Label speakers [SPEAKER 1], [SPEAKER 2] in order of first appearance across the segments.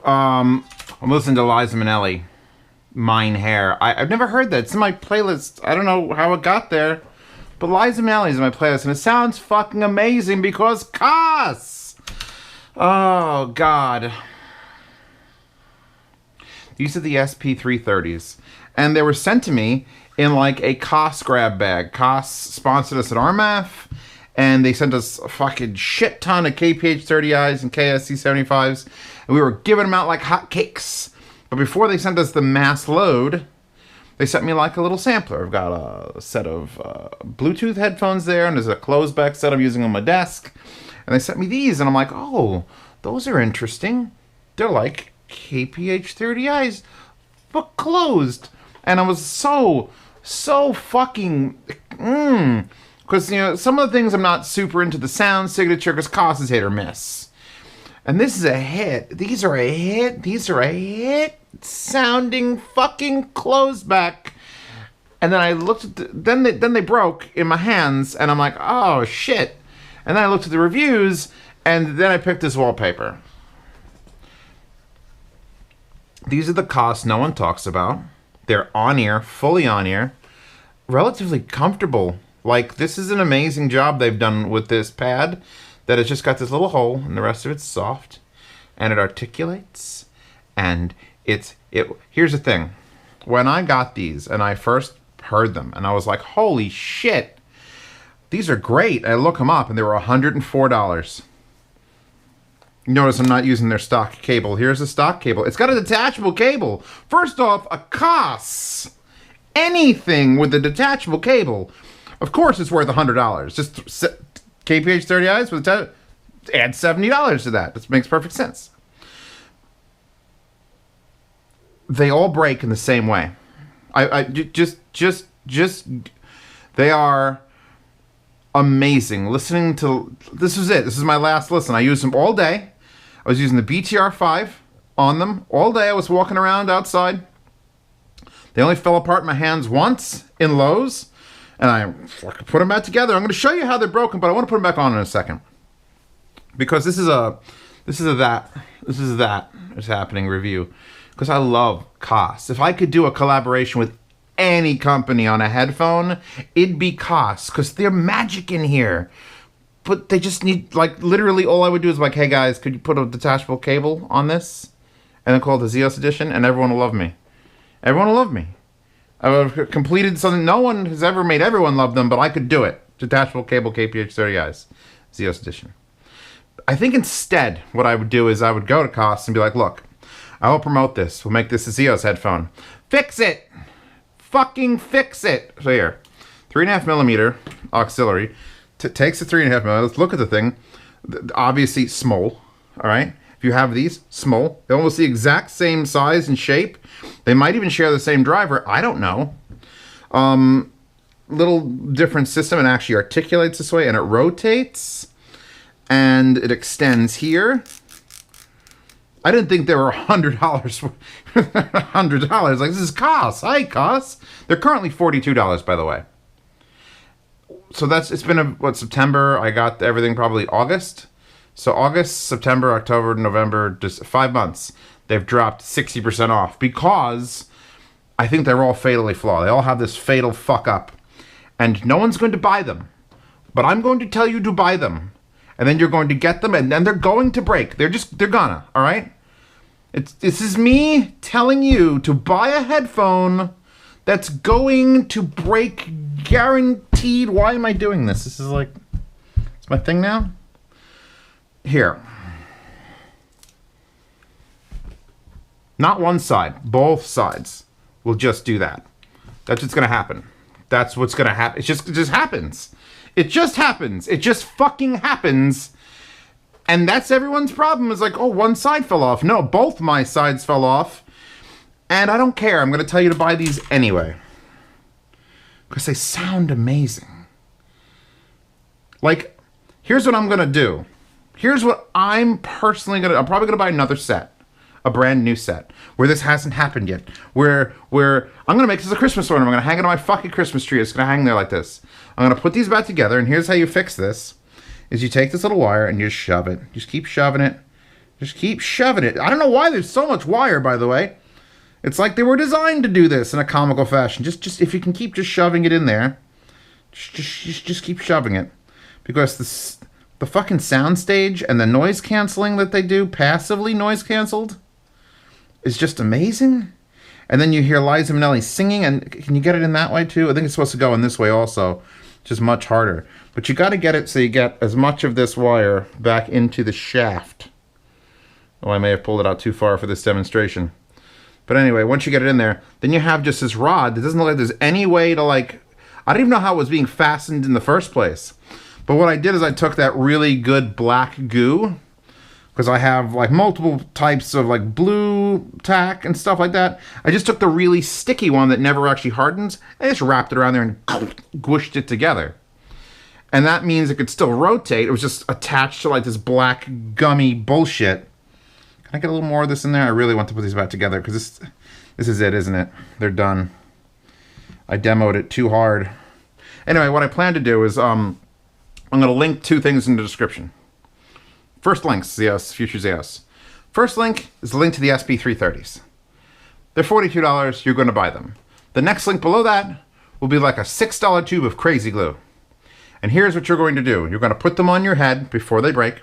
[SPEAKER 1] I'm listening to Liza Minnelli, Mine Hair. I've never heard that. It's in my playlist. I don't know how it got there. But Liza Minnelli's in my playlist, and it sounds fucking amazing because KOSS! Oh, God. These are the SP330s. And they were sent to me in like a KOSS grab bag. KOSS sponsored us at RMAF, and they sent us a fucking shit ton of KPH30Is and KSC75s, and we were giving them out like hotcakes. But before they sent us the mass load, they sent me like a little sampler. I've got a set of Bluetooth headphones there, and there's a closed back set I'm using on my desk. And they sent me these, and I'm like, oh, those are interesting. They're like KPH30Is, but closed. And I was so fucking, because, you know, some of the things I'm not super into the sound signature, because KOSS is hit or miss. And this is a hit. These are a hit. These are a hit sounding fucking closed back. And then I looked at then they broke in my hands, and I'm like, oh shit. And then I looked at the reviews, and then I picked this wallpaper. These are the KOSS no one talks about. They're on-ear, fully on-ear, relatively comfortable. Like, this is an amazing job they've done with this pad, that it's just got this little hole, and the rest of it's soft, and it articulates, and here's the thing. When I got these, and I first heard them, and I was like, holy shit, these are great. I look them up, and they were $104. Notice I'm not using their stock cable. Here's the stock cable. It's got a detachable cable. First off, a KOSS. Anything with a detachable cable, of course it's worth $100. Just KPH30Is with add $70 to that. This makes perfect sense. They all break in the same way. They are amazing. Listening to, this is it. This is my last listen. I used them all day. I was using the BTR5 on them all day. I was walking around outside. They only fell apart in my hands once in Lowe's, and I put them back together. I'm going to show you how they're broken, but I want to put them back on in a second, because this is that is happening review, because I love KOSS. If I could do a collaboration with any company on a headphone, it'd be KOSS, because they're magic in here. But they just need, like, literally all I would do is like, hey guys, could you put a detachable cable on this? And then call it the Zeos edition, and everyone will love me. Everyone will love me. I've completed something no one has ever made everyone love them, but I could do it. Detachable cable KPH30Is, Zeos edition. I think instead what I would do is I would go to KOSS and be like, look, I will promote this. We'll make this a Zeos headphone. Fix it! Fucking fix it! So here, 3.5 millimeter auxiliary. Takes the 3.5 millimeter. Let's look at the thing. Obviously small, all right? If you have these, small. They're almost the exact same size and shape. They might even share the same driver. I don't know. Little different system. It actually articulates this way, and it rotates, and it extends here. I didn't think they were $100. $100. Like, this is KOSS. Hi, KOSS. They're currently $42, by the way. So it's been September. I got everything probably August. So August, September, October, November, just 5 months. They've dropped 60% off, because I think they're all fatally flawed. They all have this fatal fuck up, and no one's going to buy them. But I'm going to tell you to buy them, and then you're going to get them, and then they're going to break. They're gonna, all right? This is me telling you to buy a headphone that's going to break, guaranteed. Why am I doing this? This is like, it's my thing now. Here. Not one side, both sides will just do that. That's what's gonna happen. That's what's gonna happen. It just happens. It just happens. It just fucking happens. And that's everyone's problem. Is like, oh, one side fell off. No, both my sides fell off. And I don't care. I'm gonna tell you to buy these anyway, because they sound amazing. Like, here's what I'm gonna do. Here's what I'm personally gonna, I'm probably gonna buy another set, a brand new set, where this hasn't happened yet. Where I'm gonna make this a Christmas ornament. I'm gonna hang it on my fucking Christmas tree. It's gonna hang there like this. I'm gonna put these back together, and here's how you fix this. Is you take this little wire and you just shove it. Just keep shoving it. Just keep shoving it. I don't know why there's so much wire, by the way. It's like they were designed to do this in a comical fashion. Just if you can keep just shoving it in there, just keep shoving it, because the fucking soundstage and the noise canceling that they do, passively noise canceled, is just amazing. And then you hear Liza Minnelli singing, and can you get it in that way too? I think it's supposed to go in this way also, just much harder. But you got to get it so you get as much of this wire back into the shaft. Oh, I may have pulled it out too far for this demonstration. But anyway, once you get it in there, then you have just this rod that doesn't look like there's any way to, like, I don't even know how it was being fastened in the first place. But what I did is I took that really good black goo, because I have like multiple types of like blue tack and stuff like that. I just took the really sticky one that never actually hardens, and just wrapped it around there and squished it together. And that means it could still rotate. It was just attached to like this black gummy bullshit. Can I get a little more of this in there? I really want to put these back together, because this is it, isn't it? They're done. I demoed it too hard. Anyway, what I plan to do is I'm going to link two things in the description. First link, Zeos, Future Zeos. First link is the link to the SP330s. They're $42. You're going to buy them. The next link below that will be like a $6 tube of crazy glue. And here's what you're going to do. You're going to put them on your head before they break.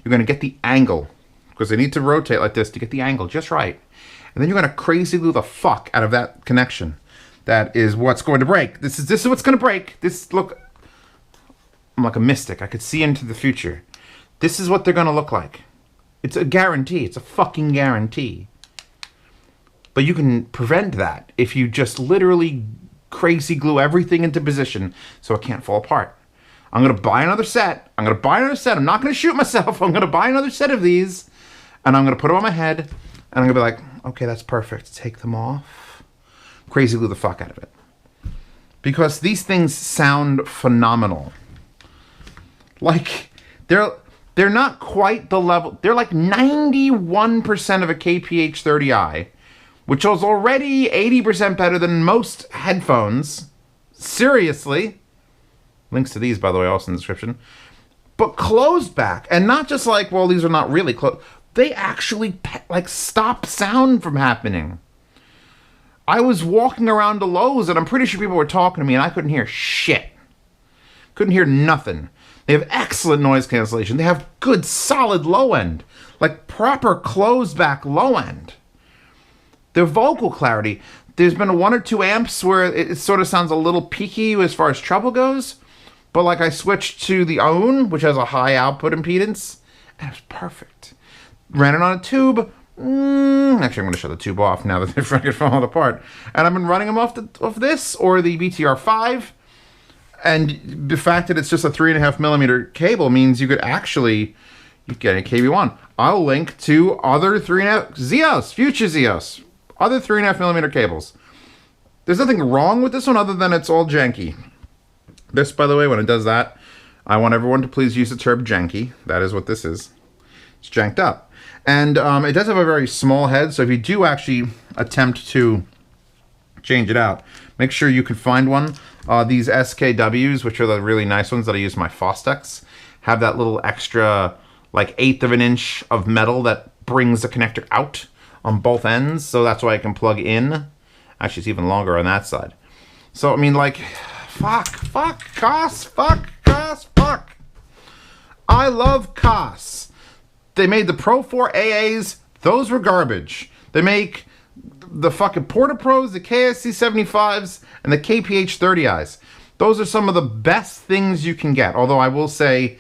[SPEAKER 1] You're going to get the angle, because they need to rotate like this to get the angle just right. And then you're going to crazy glue the fuck out of that connection. That is what's going to break. This is what's going to break. Look, I'm like a mystic. I could see into the future. This is what they're going to look like. It's a guarantee. It's a fucking guarantee. But you can prevent that if you just literally crazy glue everything into position so it can't fall apart. I'm going to buy another set. I'm not going to shoot myself. I'm going to buy another set of these. And I'm going to put them on my head. And I'm going to be like, okay, that's perfect. Take them off. Crazy glue the fuck out of it. Because these things sound phenomenal. Like, they're not quite the level. They're like 91% of a KPH-30i, which is already 80% better than most headphones. Seriously. Links to these, by the way, also in the description. But closed back. And not just like, well, these are not really closed. They actually, like, stop sound from happening. I was walking around to Lowe's, and I'm pretty sure people were talking to me, and I couldn't hear shit. Couldn't hear nothing. They have excellent noise cancellation. They have good, solid low end. Like, proper closed back low end. Their vocal clarity. There's been 1 or 2 amps where it sort of sounds a little peaky as far as treble goes. But, like, I switched to the OWN, which has a high output impedance, and it was perfect. Ran it on a tube. Actually, I'm going to shut the tube off now that they're fucking falling apart. And I've been running them off this or the BTR5. And the fact that it's just a 3.5mm cable means you could actually get a KB1. I'll link to other 3.5 Zeos, future Zeos, other 3.5mm cables. There's nothing wrong with this one other than it's all janky. This, by the way, when it does that, I want everyone to please use the term janky. That is what this is. It's janked up. And it does have a very small head, so if you do actually attempt to change it out, make sure you can find one. These SKWs, which are the really nice ones that I use in my Fostex, have that little extra, like, 1/8 of an inch of metal that brings the connector out on both ends, so that's why I can plug in. Actually, it's even longer on that side. So, I mean, like, fuck, KOSS. I love KOSS. They made the Pro 4 AAs. Those were garbage. They make the fucking Porta Pros, the KSC 75s, and the KPH-30Is. Those are some of the best things you can get. Although I will say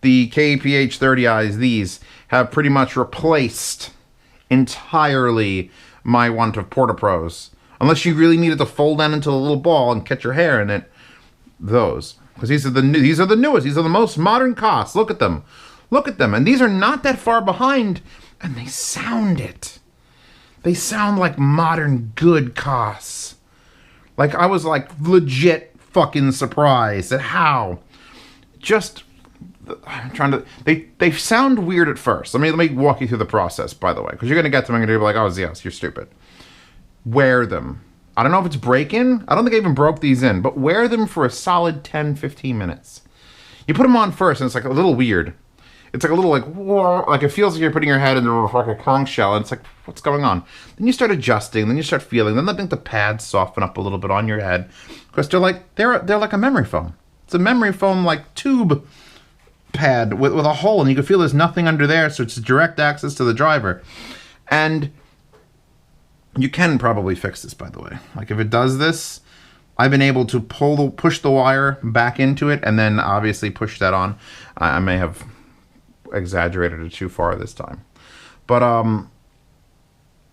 [SPEAKER 1] the KPH-30Is, these, have pretty much replaced entirely my want of Porta Pros. Unless you really needed to fold down into a little ball and catch your hair in it. Those. Because these are the newest. These are the most modern KOSS. Look at them. Look at them. And these are not that far behind. And they sound it. They sound like modern good KOSS. Like, I was like legit fucking surprised at how just, I'm trying to, they sound weird at first. Let me walk you through the process, by the way, because you're going to get them and you're going to be like, oh, Zeos, you're stupid. Wear them. I don't know if it's break-in. I don't think I even broke these in, but wear them for a solid 10, 15 minutes. You put them on first and it's like a little weird. it's like a little like, whoa, like it feels like you're putting your head into like a conch shell, and it's like, what's going on? Then you start adjusting, then you start feeling, then I think the pads soften up a little bit on your head, because they're like a memory foam. It's a memory foam like tube pad with a hole, and you can feel there's nothing under there, so it's direct access to the driver. And you can probably fix this, by the way. Like if it does this, I've been able to push the wire back into it, and then obviously push that on. I may have exaggerated it too far this time, but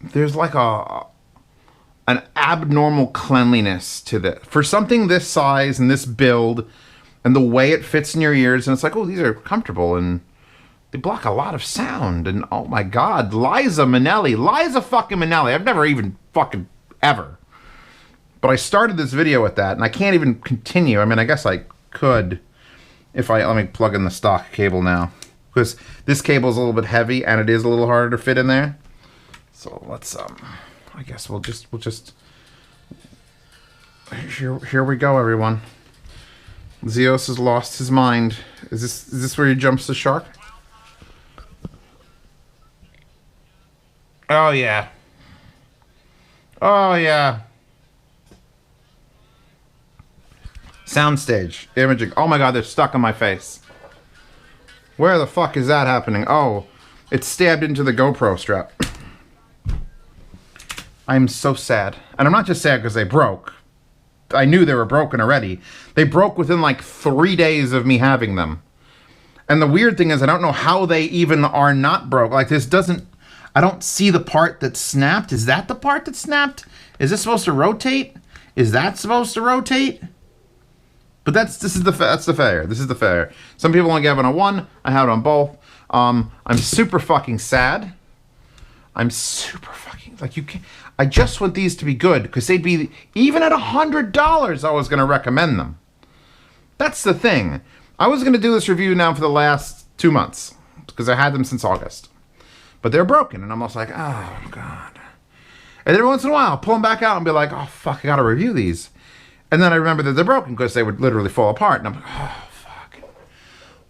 [SPEAKER 1] there's like an abnormal cleanliness to this for something this size and this build, and the way it fits in your ears. And it's like, oh, these are comfortable, and they block a lot of sound. And oh my God, Liza fucking Minnelli. I've never even fucking ever. But I started this video with that, and I can't even continue. I mean, I guess I could if let me plug in the stock cable now, because this cable is a little bit heavy and it is a little harder to fit in there. So let's I guess we'll just here we go, everyone. Zeos has lost his mind. Is this where he jumps the shark? Oh yeah. Oh yeah. Soundstage imaging. Oh my God, they're stuck on my face. Where the fuck is that happening? Oh, it's stabbed into the GoPro strap. I'm so sad. And I'm not just sad because they broke. I knew they were broken already. They broke within like 3 days of me having them. And the weird thing is, I don't know how they even are not broke. Like this doesn't, I don't see the part that snapped. Is that the part that snapped? Is this supposed to rotate? Is that supposed to rotate? But that's the failure. This is the failure. Some people only have it on one. I have it on both. I'm super fucking sad. I'm super fucking like you can't. I just want these to be good because they'd be even at $100. I was gonna recommend them. That's the thing. I was gonna do this review now for the last 2 months because I had them since August, but they're broken, and I'm almost like, oh God. And then every once in a while, I'll pull them back out and be like, oh fuck, I gotta review these. And then I remember that they're broken because they would literally fall apart. And I'm like, oh, fuck.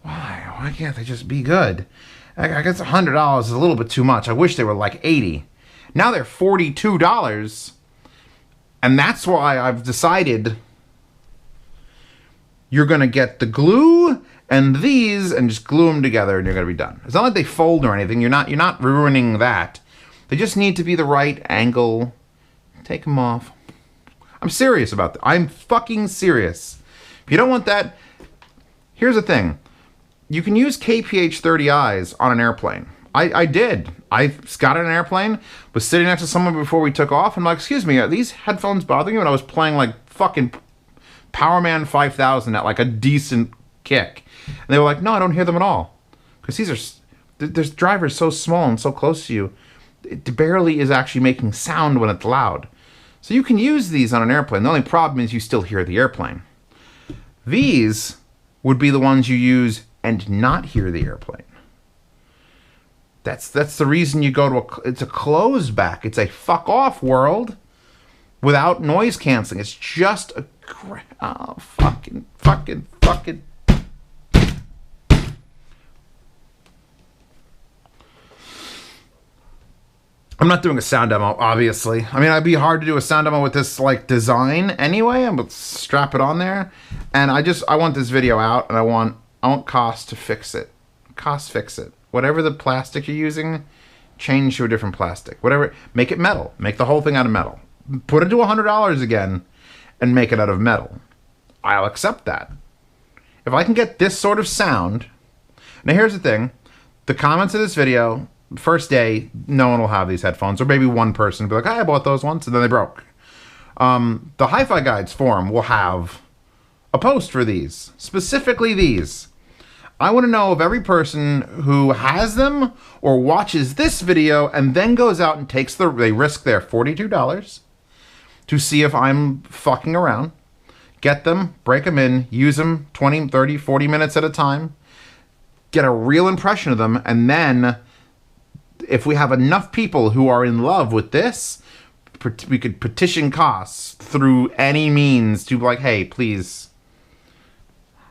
[SPEAKER 1] Why? Why can't they just be good? I guess $100 is a little bit too much. I wish they were like $80. Now they're $42. And that's why I've decided you're going to get the glue and these and just glue them together and you're going to be done. It's not like they fold or anything. You're not ruining that. They just need to be the right angle. Take them off. I'm serious about that. I'm fucking serious. If you don't want that, here's the thing. You can use KPH30Is on an airplane. I did. I got on an airplane, was sitting next to someone before we took off, and I'm like, excuse me, are these headphones bothering you? And I was playing like fucking Powerman 5000 at like a decent kick. And they were like, no, I don't hear them at all. Because there's drivers so small and so close to you, it barely is actually making sound when it's loud. So you can use these on an airplane. The only problem is you still hear the airplane. These would be the ones you use and not hear the airplane. That's the reason you go to it's a closed back. It's a fuck off world without noise canceling. It's just a fucking. I'm not doing a sound demo, obviously. I mean, it'd be hard to do a sound demo with this like design anyway. I'm gonna strap it on there, and I want this video out, and I want KOSS to fix it. KOSS fix it. Whatever the plastic you're using, change to a different plastic. Whatever, make it metal. Make the whole thing out of metal. Put it to $100 again, and make it out of metal. I'll accept that. If I can get this sort of sound. Now here's the thing: the comments of this video. First day, no one will have these headphones, or maybe one person will be like, I bought those once, and then they broke. The HiFiGuides forum will have a post for these, specifically these. I want to know of every person who has them or watches this video and then goes out and takes they risk their $42 to see if I'm fucking around. Get them, break them in, use them 20, 30, 40 minutes at a time, get a real impression of them, and then if we have enough people who are in love with this, we could petition KOSS through any means to be like, hey, please,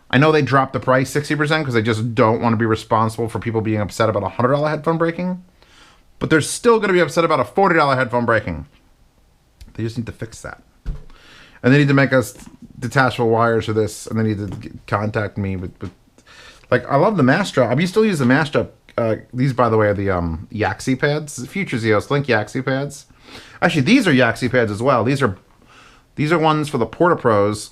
[SPEAKER 1] I know they dropped the price 60% because they just don't want to be responsible for people being upset about a $100 headphone breaking. But they're still going to be upset about a $40 headphone breaking. They just need to fix that. And they need to make us detachable wires for this. And they need to contact me with like, I love the mass drop. I still use the mass drop. These, by the way, are the Yaxi pads. Future Zeos Link Yaxi pads. Actually, these are Yaxi pads as well. These are ones for the Porta Pros.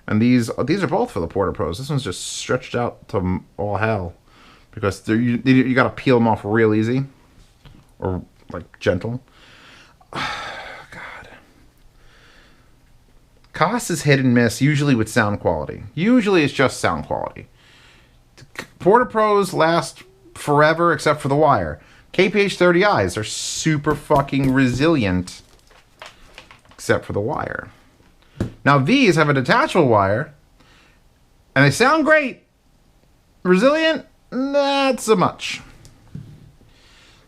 [SPEAKER 1] And these are both for the Porta Pros. This one's just stretched out to all hell. Because you got to peel them off real easy. Or, like, gentle. God. KOSS is hit and miss, usually with sound quality. Usually it's just sound quality. Porta Pros last forever except for the wire. KPH30Is are super fucking resilient except for the wire. Now these have a detachable wire and they sound great. Resilient, not so much.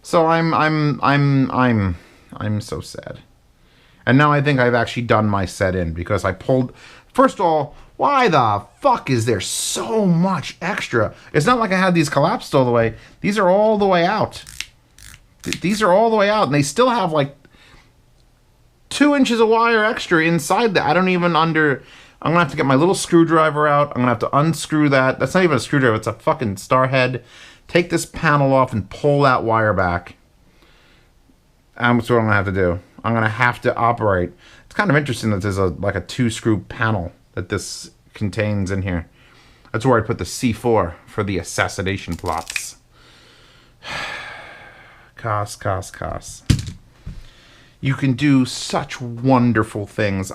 [SPEAKER 1] So I'm so sad. And now I think I've actually done my set in because I pulled. First of all, why the fuck is there so much extra? It's not like I had these collapsed all the way. These are all the way out. These are all the way out, and they still have like 2 inches of wire extra inside that. I don't even under. I'm gonna have to get my little screwdriver out. I'm gonna have to unscrew that. That's not even a screwdriver. It's a fucking star head. Take this panel off and pull that wire back. That's what I'm gonna have to do. I'm gonna have to operate. It's kind of interesting that there's like a 2-screw panel that this contains in here. That's where I put the C4 for the assassination plots. KOSS. You can do such wonderful things.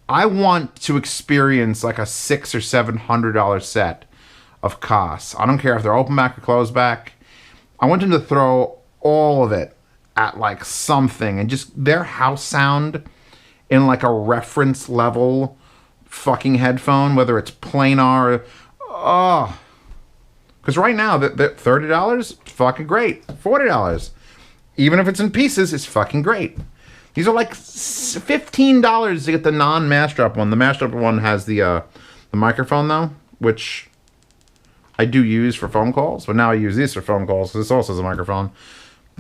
[SPEAKER 1] I want to experience like a $600 or $700 set of KOSS. I don't care if they're open back or closed back. I want them to throw all of it at like something and just their house sound in like a reference level fucking headphone, whether it's planar or, because right now that $30 fucking great. $40, even if it's in pieces, it's fucking great. These are like $15 to get the non-mass drop one. The mass drop one has the microphone though, which I do use for phone calls, but now I use this for phone calls. So this also has a microphone.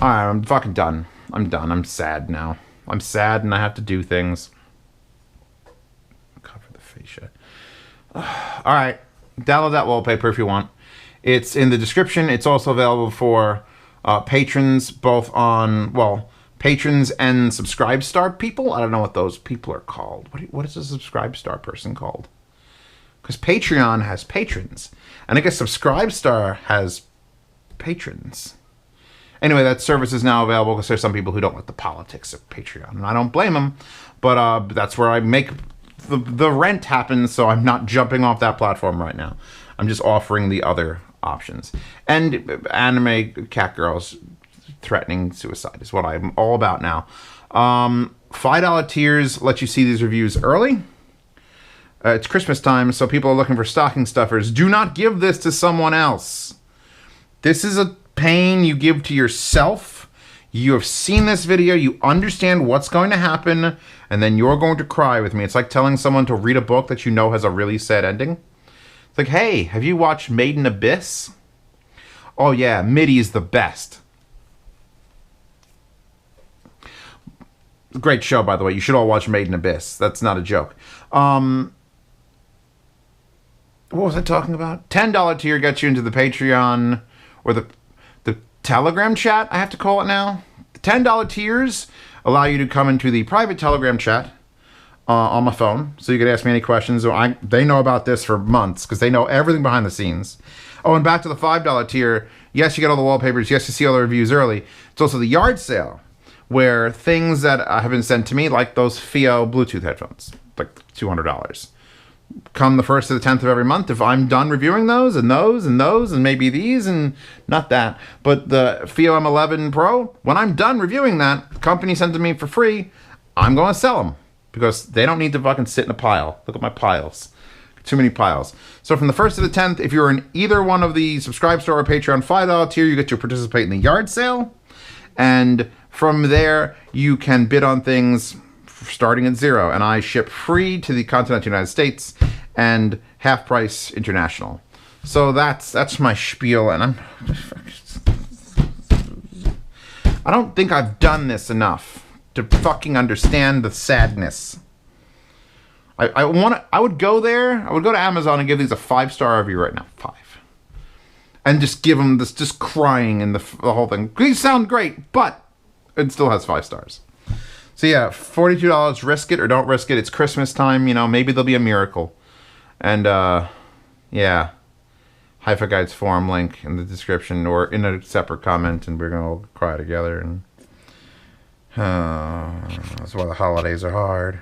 [SPEAKER 1] All right, I'm fucking done. I'm done. I'm sad now. I'm sad and I have to do things. Cover the fascia. All right, download that wallpaper if you want. It's in the description. It's also available for patrons, both on, well, patrons and Subscribe Star people. I don't know what those people are called. What is a Subscribe Star person called? Because Patreon has patrons. And I guess Subscribe Star has patrons. Anyway, that service is now available because there's some people who don't like the politics of Patreon. And I don't blame them. But that's where I make the rent happen, so I'm not jumping off that platform right now. I'm just offering the other options. And anime cat girls threatening suicide is what I'm all about now. $5 tiers let you see these reviews early. It's Christmas time, so people are looking for stocking stuffers. Do not give this to someone else. This is a pain you give to yourself. You have seen this video, you understand what's going to happen, and then you're going to cry with me. It's like telling someone to read a book that you know has a really sad ending. It's like, hey, have you watched Made in Abyss? Oh yeah, MIDI is the best. Great show, by the way. You should all watch Made in Abyss. That's not a joke. What was I talking about? $10 tier gets you into the Patreon, or the Telegram chat, I have to call it now. The $10 tiers allow you to come into the private Telegram chat on my phone, so you can ask me any questions. They know about this for months because they know everything behind the scenes. Oh, and back to the $5 tier. Yes, you get all the wallpapers. Yes, you see all the reviews early. It's also the yard sale, where things that have been sent to me, like those FIO Bluetooth headphones, like $200. Come the 1st to the 10th of every month. If I'm done reviewing those and those and those and maybe these and not that, but the FIO M11 Pro, when I'm done reviewing that, the company sent them to me for free, I'm going to sell them because they don't need to fucking sit in a pile. Look at my piles. Too many piles. So from the 1st to the 10th, if you're in either one of the Subscribe Store or Patreon $5 tier, you get to participate in the yard sale. And from there, you can bid on things starting at $0, and I ship free to the continental United States and half price international. So that's my spiel, and I don't think I've done this enough to fucking understand the sadness. I would go there. I would go to Amazon and give these a 5-star review right now. 5. And just give them this, just crying in the whole thing. These sound great, but it still has 5 stars. So yeah, $42. Risk it or don't risk it. It's Christmas time. You know, maybe there'll be a miracle. And yeah, HiFiGuides forum link in the description or in a separate comment, and we're gonna cry together. And that's why the holidays are hard.